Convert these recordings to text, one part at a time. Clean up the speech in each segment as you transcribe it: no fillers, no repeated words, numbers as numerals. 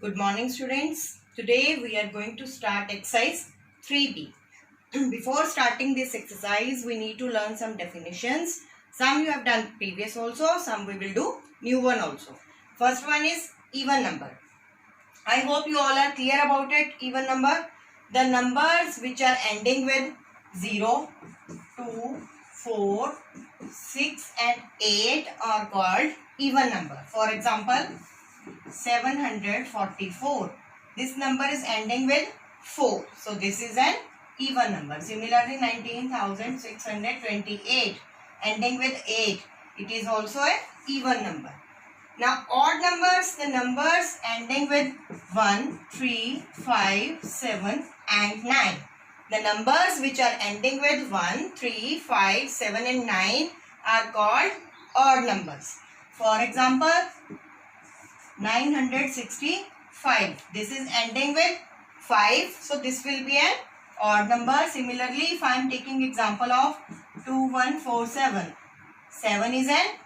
Good morning, students. Today we are going to start exercise 3B. Before starting this exercise, we need to learn some definitions. Some you have done previous also, some we will do new one also. First one is even number. I hope you all are clear about it. Even number. The numbers which are ending with 0, 2, 4, 6 and 8 are called even number. For example, 744. This number is ending with 4. So this is an even number. Similarly, 19,628 ending with 8. It is also an even number. Now odd numbers, the numbers ending with 1, 3, 5, 7 and 9. The numbers which are ending with 1, 3, 5, 7 and 9 are called odd numbers. For example, 965. This is ending with 5. So this will be an odd number. Similarly, if I am taking example of 2147. 7 is an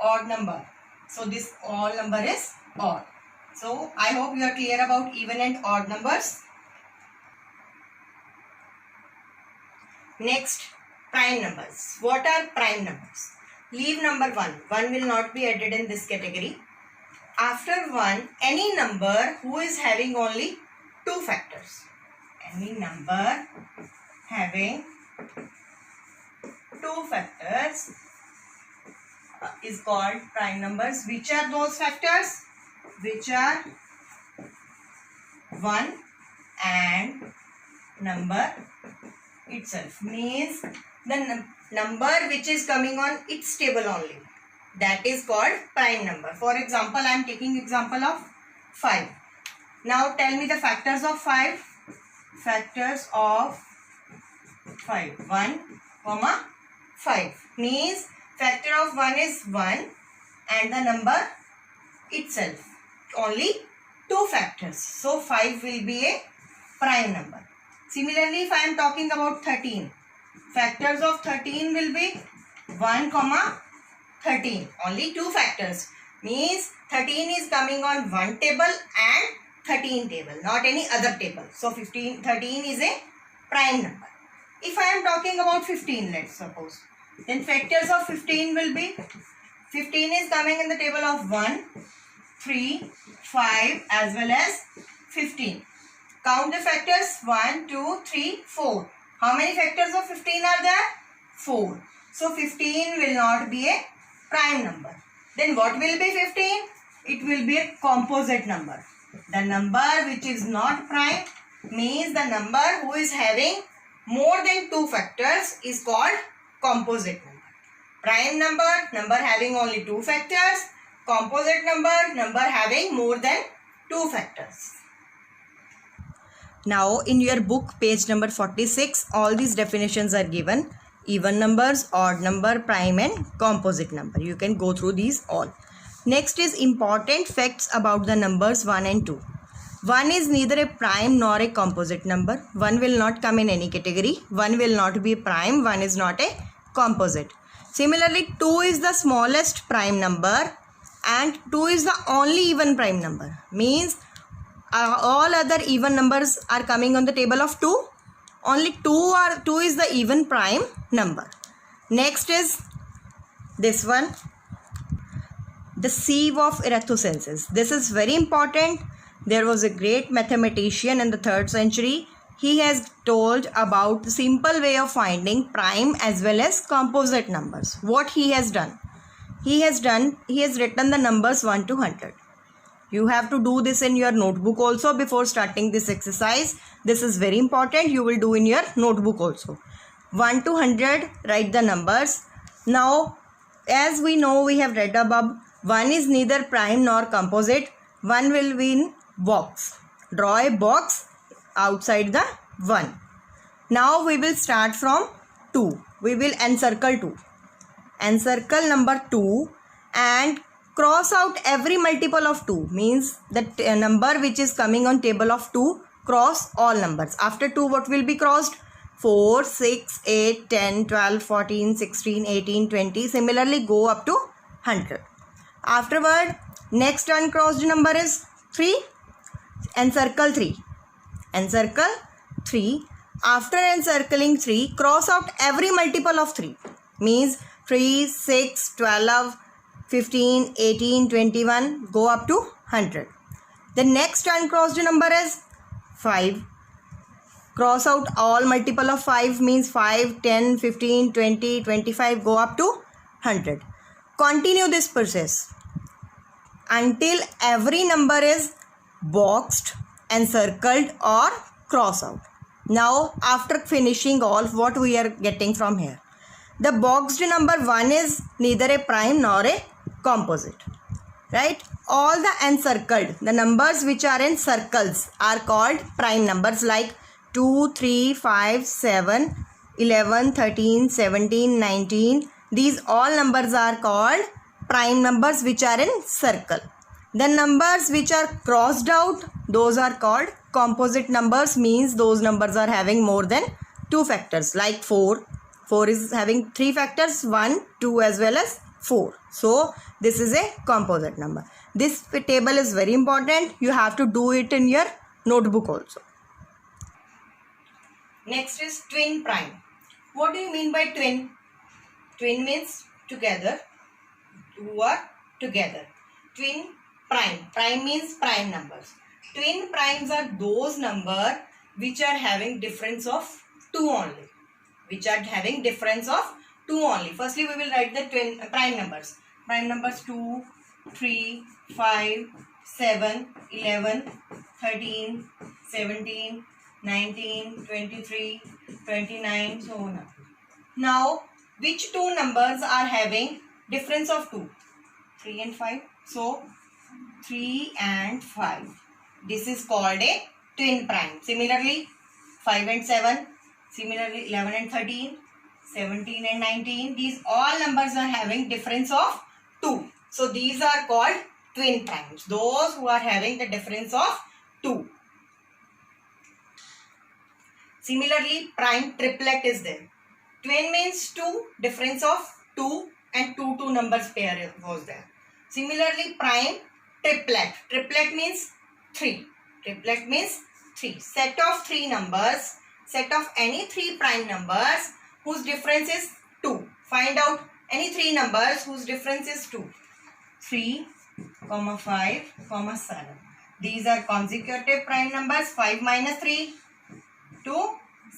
odd number. So this all number is odd. So I hope you are clear about even and odd numbers. Next, prime numbers. What are prime numbers? Leave number 1. 1 will not be added in this category. After 1, any number who is having only 2 factors. Any number having 2 factors is called prime numbers. Which are those factors? Which are 1 and number itself. Means the number which is coming on its table only. That is called prime number. For example, I am taking example of 5. Now tell me the factors of 5. Factors of 5. 1, 5. Means factor of 1 is 1 and the number itself. Only 2 factors. So 5 will be a prime number. Similarly, if I am talking about 13. Factors of 13 will be 1, 13. Only 2 factors. Means 13 is coming on one table and 13 table. Not any other table. So 13 is a prime number. If I am talking about 15, let's suppose. Then factors of 15 will be 15 is coming in the table of 1, 3, 5 as well as 15. Count the factors 1, 2, 3, 4. How many factors of 15 are there? 4. So 15 will not be a prime number. Then what will be 15? It will be a composite number. The number which is not prime means the number who is having more than 2 factors is called composite number. Prime number, number having only 2 factors. Composite number, number having more than 2 factors. Now in your book page number 46, all these definitions are given. Even numbers, odd number, prime and composite number. You can go through these all. Next is important facts about the numbers 1 and 2. 1 is neither a prime nor a composite number. 1 will not come in any category. 1 will not be prime. 1 is not a composite. Similarly, 2 is the smallest prime number and 2 is the only even prime number. Means all other even numbers are coming on the table of 2. Only 2 is the even prime number. Next is this one. The sieve of Eratosthenes. This is very important. There was a great mathematician in the 3rd century. He has told about the simple way of finding prime as well as composite numbers. What he has done? He has written the numbers 1 to 100. You have to do this in your notebook also before starting this exercise. This is very important. You will do in your notebook also. 1 to 100, write the numbers. Now, as we know, we have read above, 1 is neither prime nor composite. 1 will be in box. Draw a box outside the 1. Now, we will start from 2. We will encircle 2. Encircle number 2 and cross out every multiple of 2. Means the number which is coming on table of 2, cross all numbers. After 2, what will be crossed? 4, 6, 8, 10, 12, 14, 16, 18, 20. Similarly, go up to 100. Afterward, next uncrossed number is 3. Encircle 3. Encircle 3. After encircling 3, cross out every multiple of 3. Means 3, 6, 12, 15, 18, 21, go up to 100. The next uncrossed number is 5. Cross out all multiple of 5 means 5, 10, 15, 20, 25, go up to 100. Continue this process until every number is boxed, encircled or cross out. Now after finishing all, what we are getting from here? The boxed number 1 is neither a prime nor a composite. Right? All the encircled, the numbers which are in circles are called prime numbers, like 2, 3, 5, 7, 11, 13, 17, 19. These all numbers are called prime numbers which are in circle. The numbers which are crossed out, those are called composite numbers, means those numbers are having more than 2 factors, like 4. 4 is having 3 factors, 1, 2 as well as 4. So this is a composite number. This table is very important. You have to do it in your notebook also. Next is twin prime. What do you mean by twin? Twin means together. Two are together. Twin prime. Prime means prime numbers. Twin primes are those numbers which are having difference of 2 only. Which are having difference of 2 only. Firstly, we will write the twin prime numbers. Prime numbers 2, 3, 5, 7, 11, 13, 17, 19, 23, 29, so on. Now, which two numbers are having difference of 2? 3 and 5. So, 3 and 5. This is called a twin prime. Similarly, 5 and 7. Similarly, 11 and 13. 17 and 19. These all numbers are having difference of 2. So, these are called twin primes. Those who are having the difference of 2. Similarly, prime triplet is there. Twin means 2, difference of 2 and 2 numbers pair was there. Similarly, prime triplet. Triplet means 3. Triplet means 3. Set of 3 numbers, set of any 3 prime numbers whose difference is 2. Find out any 3 numbers whose difference is 2. 3, 5, 7. These are consecutive prime numbers. 5 minus 3, 2.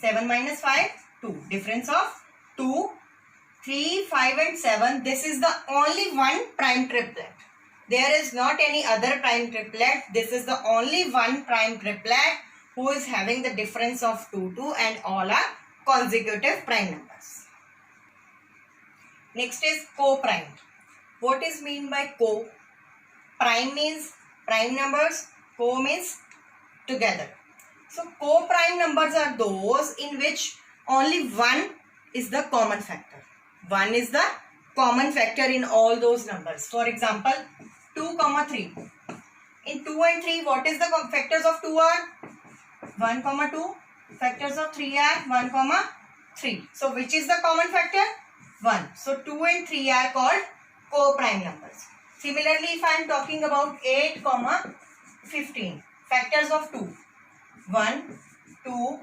7 minus 5, 2. Difference of 2. 3, 5 and 7. This is the only one prime triplet. There is not any other prime triplet. This is the only one prime triplet who is having the difference of 2 and all are consecutive prime numbers. Next is co-prime. What is mean by co? Prime means prime numbers. Co means together. So, co-prime numbers are those in which only 1 is the common factor. 1 is the common factor in all those numbers. For example, 2, 3. In 2 and 3, what is the factors of 2 are? 1, 2. Factors of 3 are 1, 3. So, which is the common factor? 1. So, 2 and 3 are called co-prime numbers. Similarly, if I am talking about 8, 15. Factors of 2. 1, 2,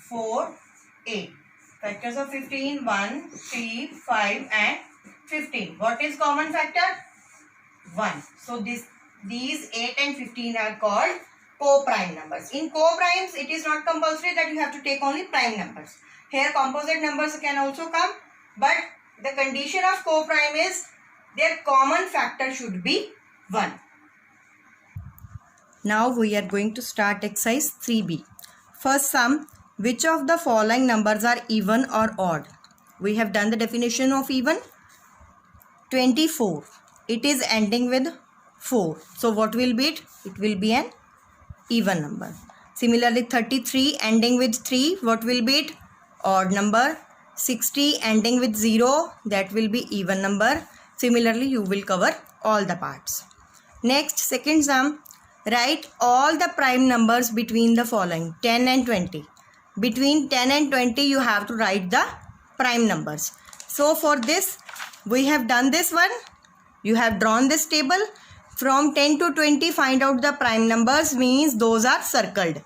4, 8. Factors of 15, 1, 3, 5 and 15. What is common factor? 1. So, these 8 and 15 are called co-prime numbers. In co-primes, it is not compulsory that you have to take only prime numbers. Here, composite numbers can also come, but the condition of co-prime is their common factor should be 1. Now we are going to start exercise 3B. First sum, which of the following numbers are even or odd? We have done the definition of even. 24. It is ending with 4. So what will be it? It will be an even number. Similarly, 33 ending with 3. What will be it? Odd number. 60 ending with 0. That will be even number. Similarly, you will cover all the parts. Next, second sum. Write all the prime numbers between the following 10 and 20. Between 10 and 20 you have to write the prime numbers. So for this we have done this one. You have drawn this table. From 10 to 20, find out the prime numbers, means those are circled.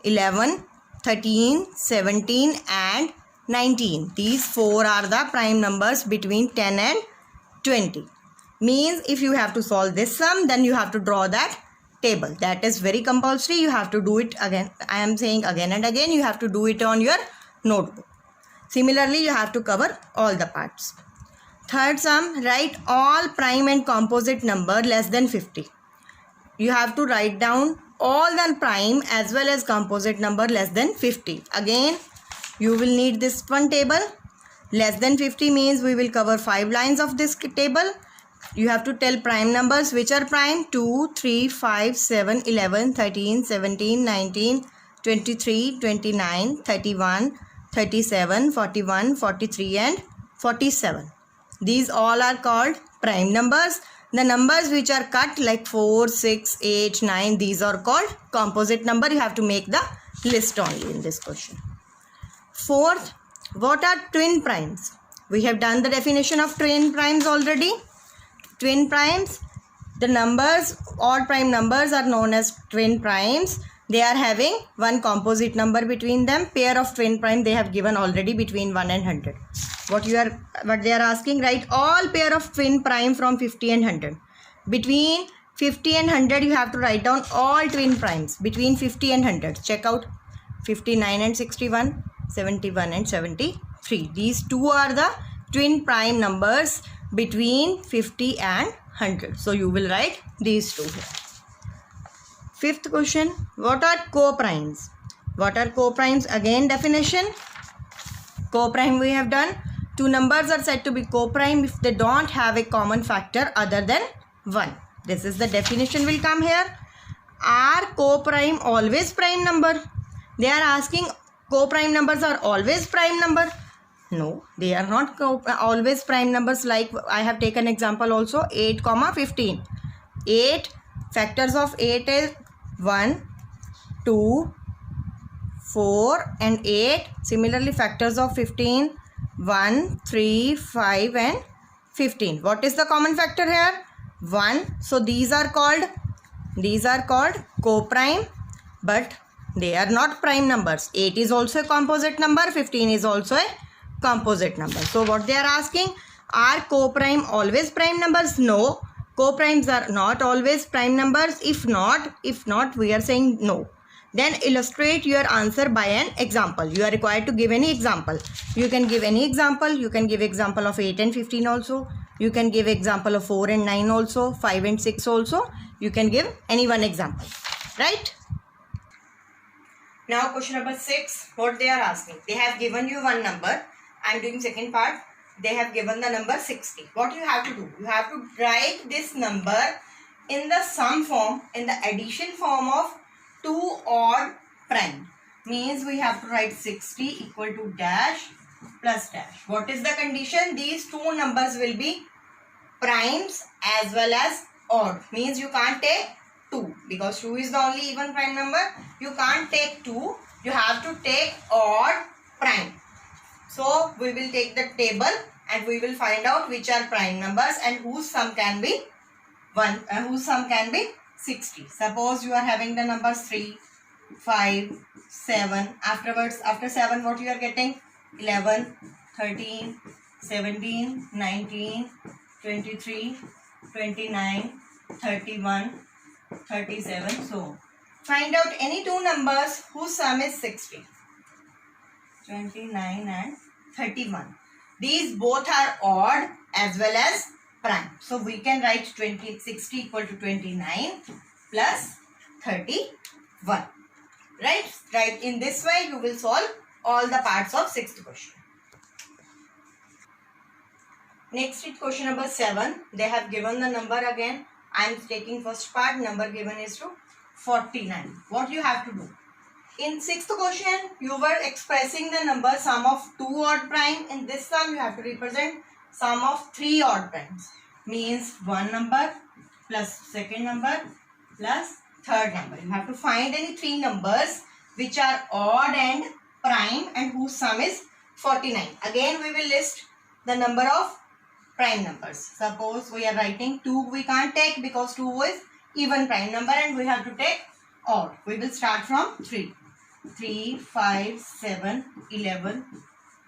11, 13, 17 and 19. These four are the prime numbers between 10 and 20. Means if you have to solve this sum, then you have to draw that table. That is very compulsory. You have to do it again. I am saying again and again, you have to do it on your notebook. Similarly, you have to cover all the parts. Third sum, write all prime and composite number less than 50. You have to write down all the prime as well as composite number less than 50. Again, you will need this one table. Less than 50 means we will cover 5 lines of this table. You have to tell prime numbers which are prime: 2, 3, 5, 7, 11, 13, 17, 19, 23, 29, 31, 37, 41, 43 and 47. These all are called prime numbers. The numbers which are cut like 4, 6, 8, 9, these are called composite number. You have to make the list only in this question. Fourth, what are twin primes? We have done the definition of twin primes already. Twin primes, the numbers, odd prime numbers are known as twin primes. They are having one composite number between them. Pair of twin prime they have given already between 1 and 100. What they are asking, write all pair of twin prime from 50 and 100. Between 50 and 100 you have to write down all twin primes between 50 and 100. Check out 59 and 61, 71 and 73. These two are the twin prime numbers between 50 and 100. So you will write these two here. Fifth question, what are co-primes? What are co-primes? Again definition. Co-prime we have done. Two numbers are said to be co-prime if they don't have a common factor other than 1. This is the definition will come here. Are co-prime always prime number? They are asking, co-prime numbers are always prime number? No, they are not always prime numbers. Like I have taken example also, 8, 15. 8, factors of 8 is 1, 2, 4 and 8. Similarly, factors of 15, 1, 3, 5 and 15. What is the common factor here? 1. So these are called co-prime, but they are not prime numbers. 8 is also a composite number, 15 is also a composite number. So what they are asking, are co-prime always prime numbers? No, co-primes are not always prime numbers. If not we are saying no. Then illustrate your answer by an example. You are required to give any example. You can give any example. You can give example of 8 and 15 also. You can give example of 4 and 9 also, 5 and 6 also. You can give any one example, right? Now question number 6, what they are asking. They have given you one number. I am doing second part. They have given the number 60. What you have to do? You have to write this number in the sum form, in the addition form of two odd prime. Means we have to write 60 equal to dash plus dash. What is the condition? These two numbers will be primes as well as odd. Means you can't take 2 because 2 is the only even prime number. You can't take 2. You have to take odd prime. So we will take the table and we will find out which are prime numbers and whose sum can be 60. Suppose you are having the numbers 3, 5, 7. Afterwards, after 7 what you are getting? 11, 13, 17, 19, 23, 29, 31, 37. So find out any two numbers whose sum is 60. 29 and 31. These both are odd as well as prime. So we can write 60 equal to 29 plus 31. Right? In this way you will solve all the parts of 6th question. Next is question number 7. They have given the number again. I am taking first part. Number given is to 49. What you have to do? In 6th question, you were expressing the number sum of 2 odd prime. In this sum, you have to represent sum of 3 odd primes. Means one number plus second number plus third number. You have to find any 3 numbers which are odd and prime and whose sum is 49. Again, we will list the number of prime numbers. Suppose we are writing 2, we can't take because 2 is even prime number and we have to take odd. We will start from 3. 3, 5, 7, 11,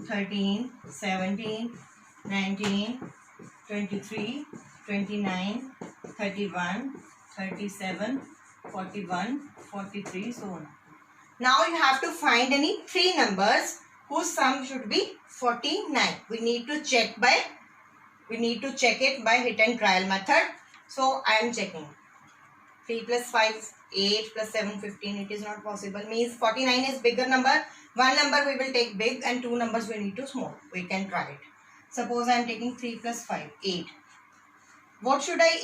13, 17, 19, 23, 29, 31, 37, 41, 43, so on. Now you have to find any 3 numbers whose sum should be 49. We need to check it by hit and trial method. So I am checking. 3 plus 5, 8 plus 7, 15. It is not possible. Means 49 is bigger number. One number we will take big and 2 numbers we need to small. We can try it. Suppose I am taking 3 plus 5, 8. What should I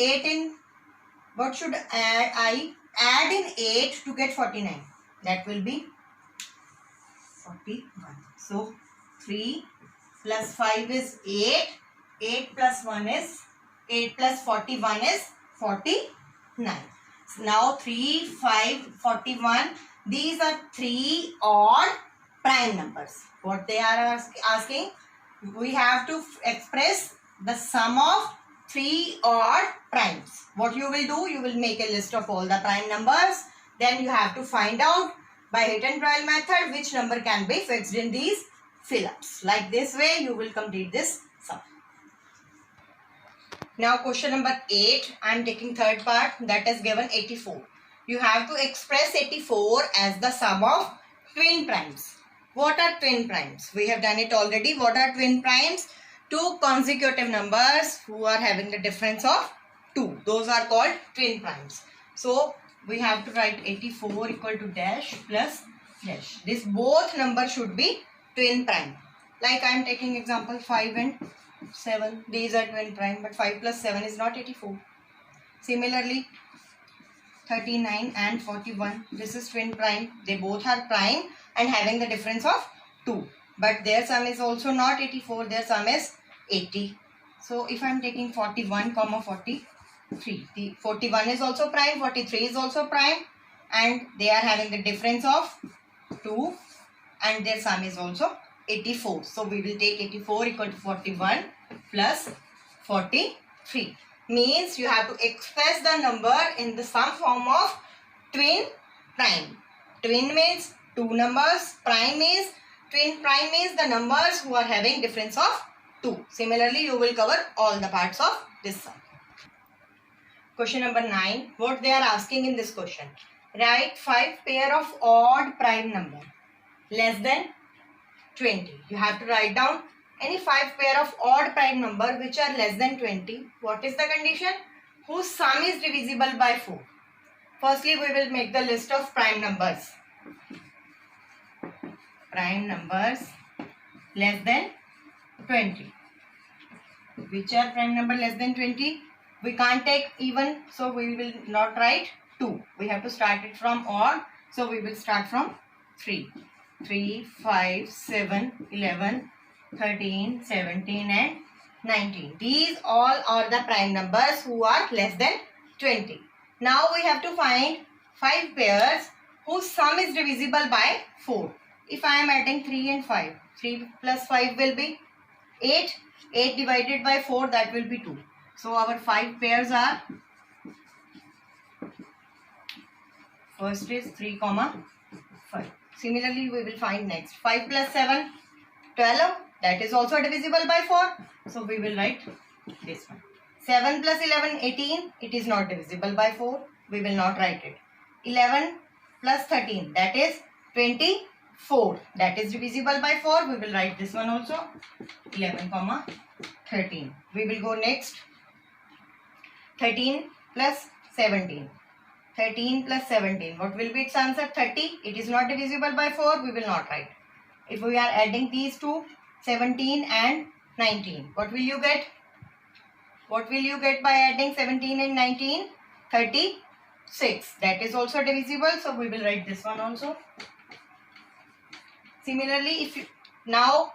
add in 8 to get 49? That will be 41. So 3 plus 5 is 8. 8 plus 1 is 8 plus 41 is 49. Now 3, 5, 41. These are 3 odd prime numbers. What they are asking? We have to express the sum of 3 odd primes. What you will do? You will make a list of all the prime numbers. Then you have to find out by hit and trial method which number can be fixed in these fill-ups. Like this way you will complete this sum. Now question number 8. I am taking third part, that is given 84. You have to express 84 as the sum of twin primes. What are twin primes? We have done it already. What are twin primes? 2 consecutive numbers who are having the difference of 2. Those are called twin primes. So we have to write 84 equal to dash plus dash. This both numbers should be twin prime. Like I am taking example 5 and 7. These are twin prime, but 5 plus 7 is not 84. Similarly 39 and 41. This is twin prime. They both are prime and having the difference of 2. But their sum is also not 84. Their sum is 80. So if I am taking 41, 43. The 41 is also prime. 43 is also prime. And they are having the difference of 2. And their sum is also 84. So we will take 84 equal to 41 plus 43. Means you have to express the number in the sum form of twin prime. Twin means 2 numbers. Prime means twin prime means the numbers who are having difference of 2. Similarly, you will cover all the parts of this sum. Question number 9. What they are asking in this question? Write 5 pair of odd prime number less than 20. You have to write down any 5 pair of odd prime number which are less than 20. What is the condition? Whose sum is divisible by 4. Firstly, we will make the list of prime numbers. Prime numbers less than 20. Which are prime number less than 20? We can't take even, so we will not write 2. We have to start it from odd. So we will start from 3. 3, 5, 7, 11, 13, 17 and 19. These all are the prime numbers who are less than 20. Now we have to find 5 pairs whose sum is divisible by 4. If I am adding 3 and 5, 3 plus 5 will be 8. 8 divided by 4, that will be 2. So our 5 pairs are, first is 3, 5. Similarly, we will find next 5 plus 7, 12. That is also divisible by 4. So we will write this one. 7 plus 11, 18. It is not divisible by 4. We will not write it. 11 plus 13. That is 24. That is divisible by 4. We will write this one also. 11, 13. We will go next. 13 plus 17. 13 plus 17. What will be its answer? 30. It is not divisible by 4. We will not write. If we are adding these two, 17 and 19. What will you get? What will you get by adding 17 and 19? 36. That is also divisible. So we will write this one also. Similarly, if you, now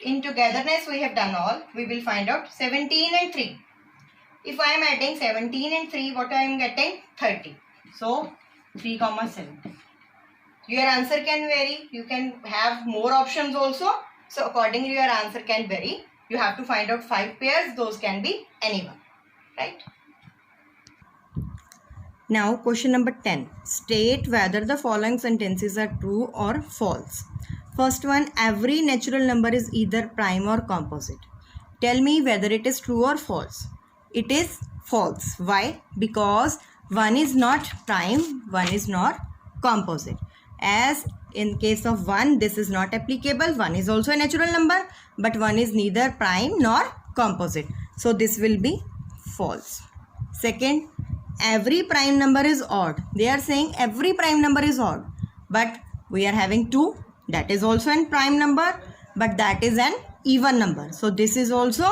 in togetherness we have done all. We will find out 17 and 3. If I am adding 17 and 3, what I am getting? 30. So 3, 7. Your answer can vary. You can have more options also. So accordingly your answer can vary. You have to find out 5 pairs. Those can be anyone, right? Now question number 10. State whether the following sentences are true or false. First one, every natural number is either prime or composite. Tell me whether it is true or false. It is false. Why? Because 1 is not prime, 1 is not composite. As in case of 1, this is not applicable. 1 is also a natural number, but 1 is neither prime nor composite. So this will be false. Second, every prime number is odd. They are saying every prime number is odd, but we are having 2. That is also a prime number, but that is an even number. So this is also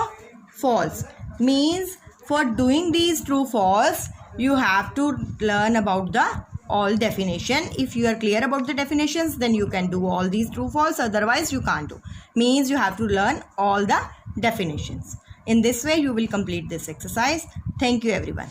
false. Means for doing these true false, you have to learn about the all definition. If you are clear about the definitions, then you can do all these true false. Otherwise you can't do. Means you have to learn all the definitions. In this way you will complete this exercise. Thank you everyone.